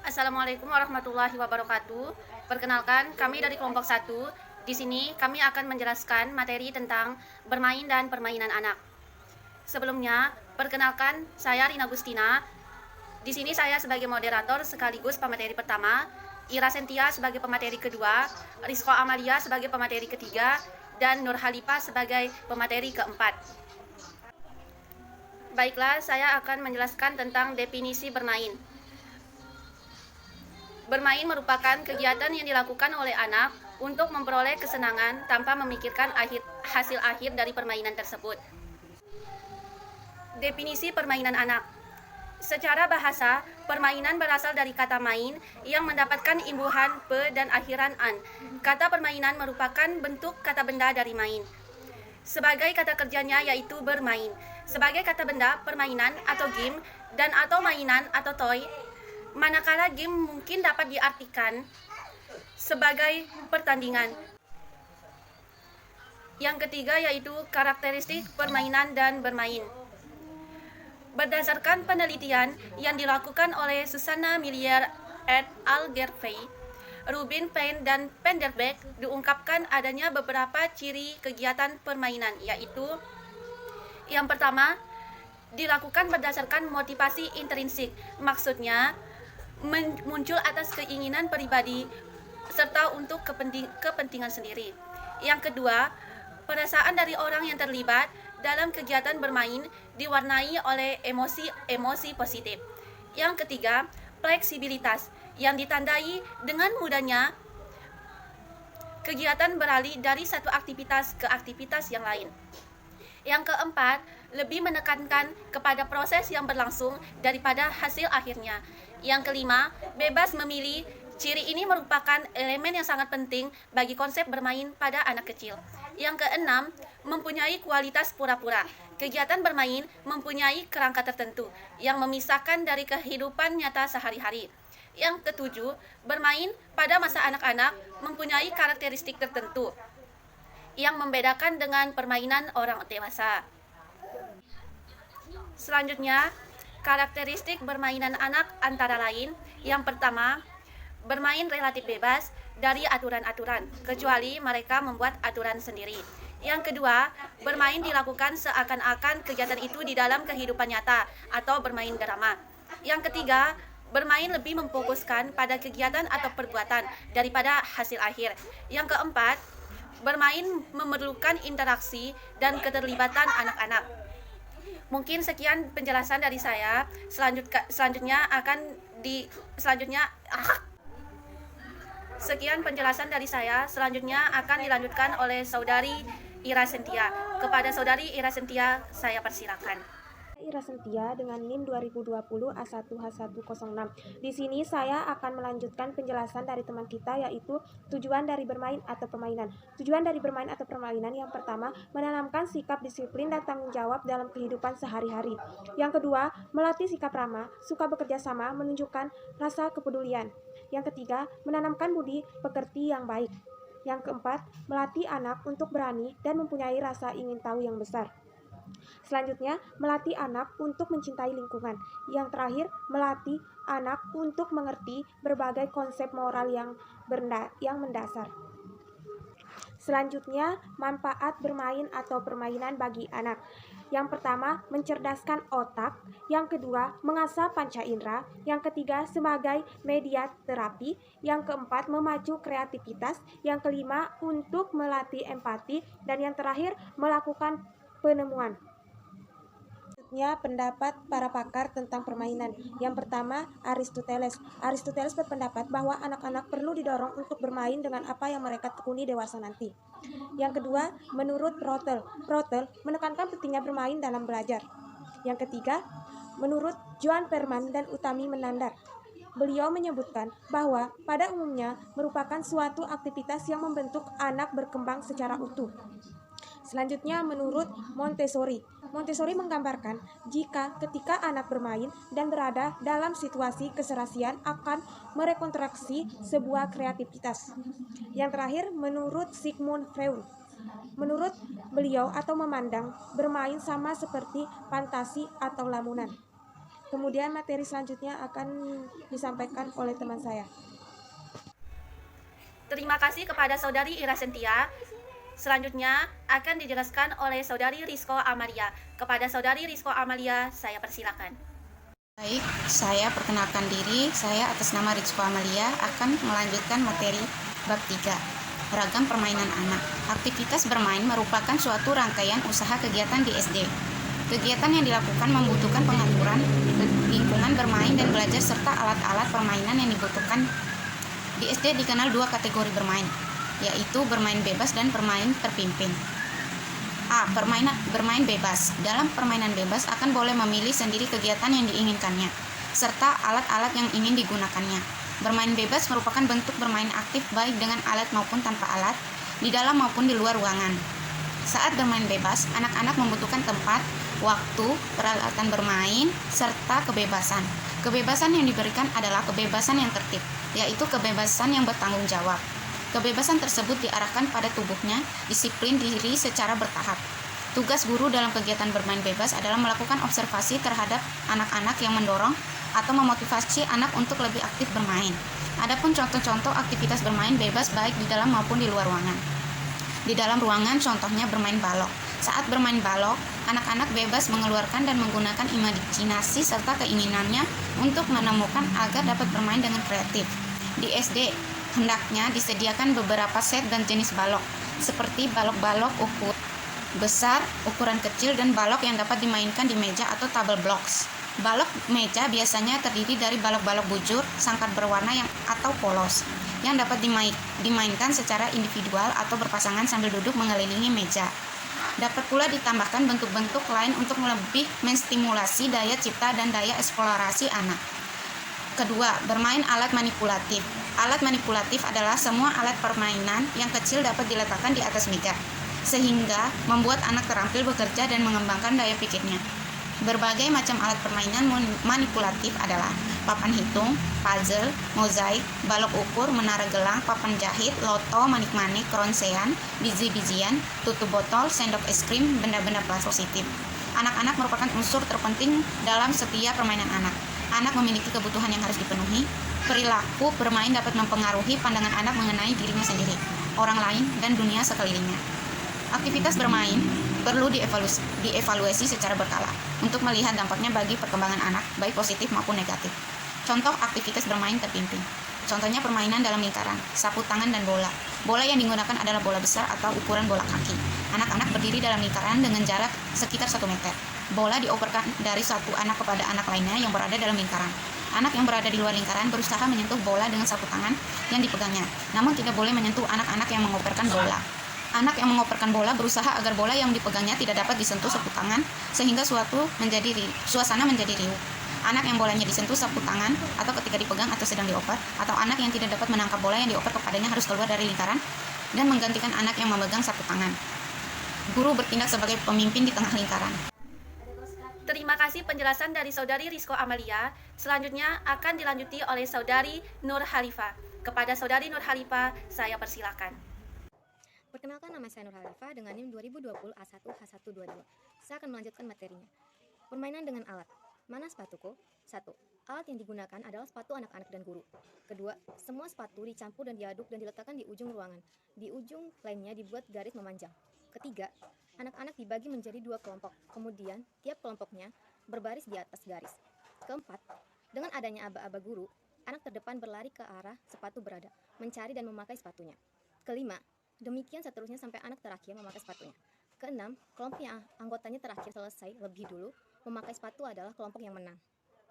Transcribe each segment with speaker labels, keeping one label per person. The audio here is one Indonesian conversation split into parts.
Speaker 1: Assalamualaikum warahmatullahi wabarakatuh. Perkenalkan, kami dari kelompok 1. Di sini kami akan menjelaskan materi tentang bermain dan permainan anak. Sebelumnya, perkenalkan saya Rina Gustina. Di sini saya sebagai moderator sekaligus pemateri pertama, Ira Sentia sebagai pemateri kedua, Rizko Amalia sebagai pemateri ketiga, dan Nur Halifa sebagai pemateri keempat. Baiklah, saya akan menjelaskan tentang definisi bermain. Bermain merupakan kegiatan yang dilakukan oleh anak untuk memperoleh kesenangan tanpa memikirkan hasil akhir dari permainan tersebut. Definisi permainan anak. Secara bahasa, permainan berasal dari kata main yang mendapatkan imbuhan pe dan akhiran an. Kata permainan merupakan bentuk kata benda dari main. Sebagai kata kerjanya yaitu bermain. Sebagai kata benda, permainan atau game dan atau mainan atau toy. Manakala game mungkin dapat diartikan sebagai pertandingan. Yang ketiga yaitu karakteristik permainan dan bermain. Berdasarkan penelitian yang dilakukan oleh Susanna Millier et al. Gervais, Rubin, Payne, dan Penderbeck, diungkapkan adanya beberapa ciri kegiatan permainan, yaitu yang pertama, dilakukan berdasarkan motivasi intrinsik, maksudnya muncul atas keinginan pribadi serta untuk kepentingan sendiri. Yang kedua, perasaan dari orang yang terlibat dalam kegiatan bermain diwarnai oleh emosi positif. Yang ketiga, fleksibilitas yang ditandai dengan mudahnya kegiatan beralih dari satu aktivitas ke aktivitas yang lain. Yang keempat, lebih menekankan kepada proses yang berlangsung daripada hasil akhirnya. Yang kelima, bebas memilih. Ciri ini merupakan elemen yang sangat penting bagi konsep bermain pada anak kecil. Yang keenam, mempunyai kualitas pura-pura. Kegiatan bermain mempunyai kerangka tertentu yang memisahkan dari kehidupan nyata sehari-hari. Yang ketujuh, bermain pada masa anak-anak mempunyai karakteristik tertentu yang membedakan dengan permainan orang dewasa. Selanjutnya, karakteristik bermainan anak antara lain, yang pertama, bermain relatif bebas dari aturan-aturan, kecuali mereka membuat aturan sendiri. Yang kedua, bermain dilakukan seakan-akan kegiatan itu di dalam kehidupan nyata atau bermain drama. Yang ketiga, bermain lebih memfokuskan pada kegiatan atau perbuatan daripada hasil akhir. Yang keempat, bermain memerlukan interaksi dan keterlibatan anak-anak. Mungkin sekian penjelasan dari saya. Selanjutnya akan dilanjutkan oleh Saudari Ira Sentia. Kepada Saudari Ira Sentia, saya persilakan.
Speaker 2: Ira Sentia dengan NIM 2020 A1H106. Di sini saya akan melanjutkan penjelasan dari teman kita, yaitu tujuan dari bermain atau permainan. Tujuan dari bermain atau permainan yang pertama, menanamkan sikap disiplin dan tanggung jawab dalam kehidupan sehari-hari. Yang kedua, melatih sikap ramah, suka bekerja sama, menunjukkan rasa kepedulian. Yang ketiga, menanamkan budi pekerti yang baik. Yang keempat, melatih anak untuk berani dan mempunyai rasa ingin tahu yang besar. Selanjutnya, melatih anak untuk mencintai lingkungan. Yang terakhir, melatih anak untuk mengerti berbagai konsep moral yang mendasar. Selanjutnya, manfaat bermain atau permainan bagi anak. Yang pertama, mencerdaskan otak. Yang kedua, mengasah panca indera. Yang ketiga, sebagai media terapi. Yang keempat, memacu kreativitas. Yang kelima, untuk melatih empati. Dan yang terakhir, melakukan penemuan. Selanjutnya, pendapat para pakar tentang permainan. Yang pertama, Aristoteles. Aristoteles berpendapat bahwa anak-anak perlu didorong untuk bermain dengan apa yang mereka tekuni dewasa nanti. Yang kedua, menurut Protel. Protel menekankan pentingnya bermain dalam belajar. Yang ketiga, menurut Joan Perman dan Utami Menandar. Beliau menyebutkan bahwa pada umumnya merupakan suatu aktivitas yang membentuk anak berkembang secara utuh. Selanjutnya, menurut Montessori. Montessori menggambarkan jika ketika anak bermain dan berada dalam situasi keserasian akan merekonstruksi sebuah kreativitas. Yang terakhir, menurut Sigmund Freud. Menurut beliau atau memandang bermain sama seperti fantasi atau lamunan. Kemudian materi selanjutnya akan disampaikan oleh teman saya.
Speaker 1: Terima kasih kepada Saudari Ira Sentia. Selanjutnya akan dijelaskan oleh Saudari Rizko Amalia. Kepada Saudari Rizko Amalia, saya persilakan.
Speaker 3: Baik, saya perkenalkan diri. Saya atas nama Rizko Amalia akan melanjutkan materi bab 3, ragam permainan anak. Aktivitas bermain merupakan suatu rangkaian usaha kegiatan di SD. Kegiatan yang dilakukan membutuhkan pengaturan, lingkungan bermain dan belajar serta alat-alat permainan yang dibutuhkan. Di SD dikenal dua kategori bermain, yaitu bermain bebas dan bermain terpimpin. A. Bermain bebas. Dalam permainan bebas akan boleh memilih sendiri kegiatan yang diinginkannya, serta alat-alat yang ingin digunakannya. Bermain bebas merupakan bentuk bermain aktif baik dengan alat maupun tanpa alat, di dalam maupun di luar ruangan. Saat bermain bebas, anak-anak membutuhkan tempat, waktu, peralatan bermain, serta kebebasan. Kebebasan yang diberikan adalah kebebasan yang tertib, yaitu kebebasan yang bertanggung jawab. Kebebasan tersebut diarahkan pada tubuhnya, disiplin diri secara bertahap. Tugas guru dalam kegiatan bermain bebas adalah melakukan observasi terhadap anak-anak yang mendorong atau memotivasi anak untuk lebih aktif bermain. Adapun contoh-contoh aktivitas bermain bebas baik di dalam maupun di luar ruangan. Di dalam ruangan contohnya bermain balok. Saat bermain balok, anak-anak bebas mengeluarkan dan menggunakan imajinasi serta keinginannya untuk menemukan agar dapat bermain dengan kreatif. Di SD, hendaknya disediakan beberapa set dan jenis balok, seperti balok-balok ukuran besar, ukuran kecil, dan balok yang dapat dimainkan di meja atau tabel blocks. Balok meja biasanya terdiri dari balok-balok bujur, sangkar berwarna atau polos, yang dapat dimainkan secara individual atau berpasangan sambil duduk mengelilingi meja. Dapat pula ditambahkan bentuk-bentuk lain untuk lebih menstimulasi daya cipta dan daya eksplorasi anak. Kedua, bermain alat manipulatif. Alat manipulatif adalah semua alat permainan yang kecil dapat diletakkan di atas meja, sehingga membuat anak terampil bekerja dan mengembangkan daya pikirnya. Berbagai macam alat permainan manipulatif adalah papan hitung, puzzle, mozaik, balok ukur, menara gelang, papan jahit, loto, manik-manik, ronsean, biji-bijian, tutup botol, sendok es krim, benda-benda positif. Anak-anak merupakan unsur terpenting dalam setiap permainan anak. Anak memiliki kebutuhan yang harus dipenuhi. Perilaku bermain dapat mempengaruhi pandangan anak mengenai dirinya sendiri, orang lain, dan dunia sekelilingnya. Aktivitas bermain perlu dievaluasi secara berkala untuk melihat dampaknya bagi perkembangan anak, baik positif maupun negatif. Contoh aktivitas bermain terpimpin. Contohnya permainan dalam lingkaran, sapu tangan, dan bola. Bola yang digunakan adalah bola besar atau ukuran bola kaki. Anak-anak berdiri dalam lingkaran dengan jarak sekitar 1 meter. Bola dioperkan dari satu anak kepada anak lainnya yang berada dalam lingkaran. Anak yang berada di luar lingkaran berusaha menyentuh bola dengan sapu tangan yang dipegangnya, namun tidak boleh menyentuh anak-anak yang mengoperkan bola. Anak yang mengoperkan bola berusaha agar bola yang dipegangnya tidak dapat disentuh sapu tangan, sehingga suasana menjadi riuh. Anak yang bolanya disentuh sapu tangan atau ketika dipegang atau sedang dioper, atau anak yang tidak dapat menangkap bola yang dioper kepadanya harus keluar dari lingkaran dan menggantikan anak yang memegang sapu tangan. Guru bertindak sebagai pemimpin di tengah lingkaran.
Speaker 1: Terima kasih penjelasan dari Saudari Rizko Amalia. Selanjutnya akan dilanjuti oleh Saudari Nur Halifah. Kepada Saudari Nur Halifah, saya persilakan.
Speaker 4: Perkenalkan, nama saya Nur Halifah dengan NIM 2020 A1H122. Saya akan melanjutkan materinya. Permainan dengan alat. Mana sepatuku? 1. Alat yang digunakan adalah sepatu anak-anak dan guru. Kedua, semua sepatu dicampur dan diaduk dan diletakkan di ujung ruangan. Di ujung lainnya dibuat garis memanjang. Ketiga, anak-anak dibagi menjadi 2 kelompok. Kemudian, tiap kelompoknya berbaris di atas garis. Keempat, dengan adanya aba-aba guru, anak terdepan berlari ke arah sepatu berada, mencari dan memakai sepatunya. Kelima, demikian seterusnya sampai anak terakhir memakai sepatunya. Keenam, kelompok yang anggotanya terakhir selesai lebih dulu memakai sepatu adalah kelompok yang menang.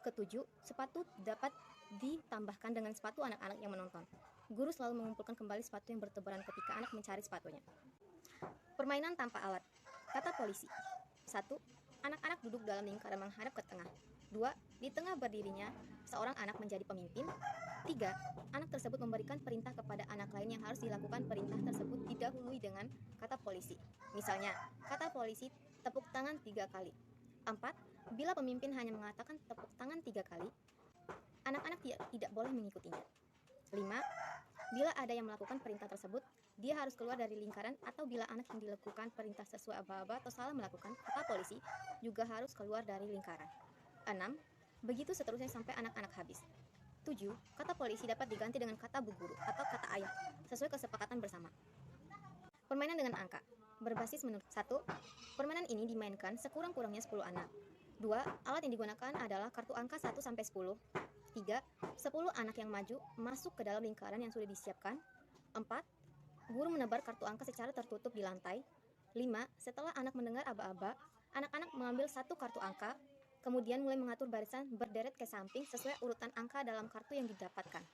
Speaker 4: Ketujuh, sepatu dapat ditambahkan dengan sepatu anak-anak yang menonton. Guru selalu mengumpulkan kembali sepatu yang bertebaran ketika anak mencari sepatunya. Permainan tanpa alat. Kata polisi. 1. Anak-anak duduk dalam lingkaran menghadap ke tengah. 2. Di tengah berdirinya seorang anak menjadi pemimpin. 3. Anak tersebut memberikan perintah kepada anak lain yang harus dilakukan perintah tersebut didahului dengan kata polisi. Misalnya, kata polisi tepuk tangan 3 kali. 4. Bila pemimpin hanya mengatakan tepuk tangan 3 kali, anak-anak tidak boleh mengikutinya. 5. Bila ada yang melakukan perintah tersebut, dia harus keluar dari lingkaran, atau bila anak yang dilakukan perintah sesuai aba-aba atau salah melakukan, kata polisi juga harus keluar dari lingkaran. 6. Begitu seterusnya sampai anak-anak habis. 7. Kata polisi dapat diganti dengan kata bu guru atau kata ayah, sesuai kesepakatan bersama. Permainan dengan angka. Berbasis menurut 1. Permainan ini dimainkan sekurang-kurangnya 10 anak. 2. Alat yang digunakan adalah kartu angka 1 sampai 10. 3. 10 anak yang maju masuk ke dalam lingkaran yang sudah disiapkan. 4. Guru menebar kartu angka secara tertutup di lantai. 5. Setelah anak mendengar aba-aba, anak-anak mengambil satu kartu angka, kemudian mulai mengatur barisan berderet ke samping sesuai urutan angka dalam kartu yang didapatkan.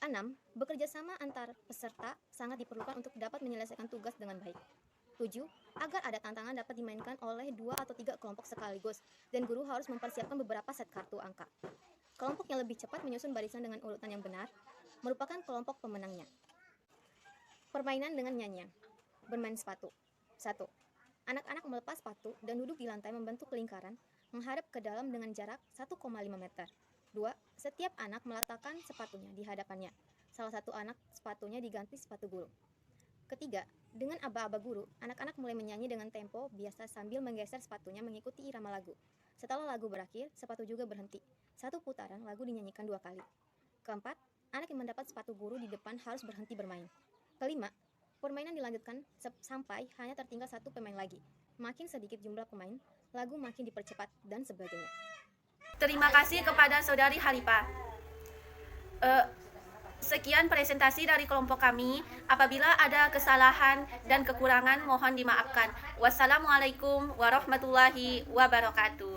Speaker 4: 6. Bekerja sama antar peserta sangat diperlukan untuk dapat menyelesaikan tugas dengan baik. 7. Agar ada tantangan dapat dimainkan oleh 2 atau 3 kelompok sekaligus, dan guru harus mempersiapkan beberapa set kartu angka. Kelompok yang lebih cepat menyusun barisan dengan urutan yang benar merupakan kelompok pemenangnya. Permainan dengan nyanyian. Bermain sepatu. 1. Anak-anak melepas sepatu dan duduk di lantai membentuk lingkaran menghadap ke dalam dengan jarak 1,5 meter. 2. Setiap anak meletakkan sepatunya di hadapannya. Salah satu anak sepatunya diganti sepatu guru. Ketiga, dengan aba-aba guru, anak-anak mulai menyanyi dengan tempo biasa sambil menggeser sepatunya mengikuti irama lagu. Setelah lagu berakhir, sepatu juga berhenti. Satu putaran lagu dinyanyikan 2 kali. Keempat, anak yang mendapat sepatu guru di depan harus berhenti bermain. Kelima, permainan dilanjutkan sampai hanya tertinggal 1 pemain lagi. Makin sedikit jumlah pemain, lagu makin dipercepat, dan sebagainya.
Speaker 1: Terima kasih kepada Saudari Halipah. Sekian presentasi dari kelompok kami. Apabila ada kesalahan dan kekurangan mohon dimaafkan. Wassalamualaikum warahmatullahi wabarakatuh.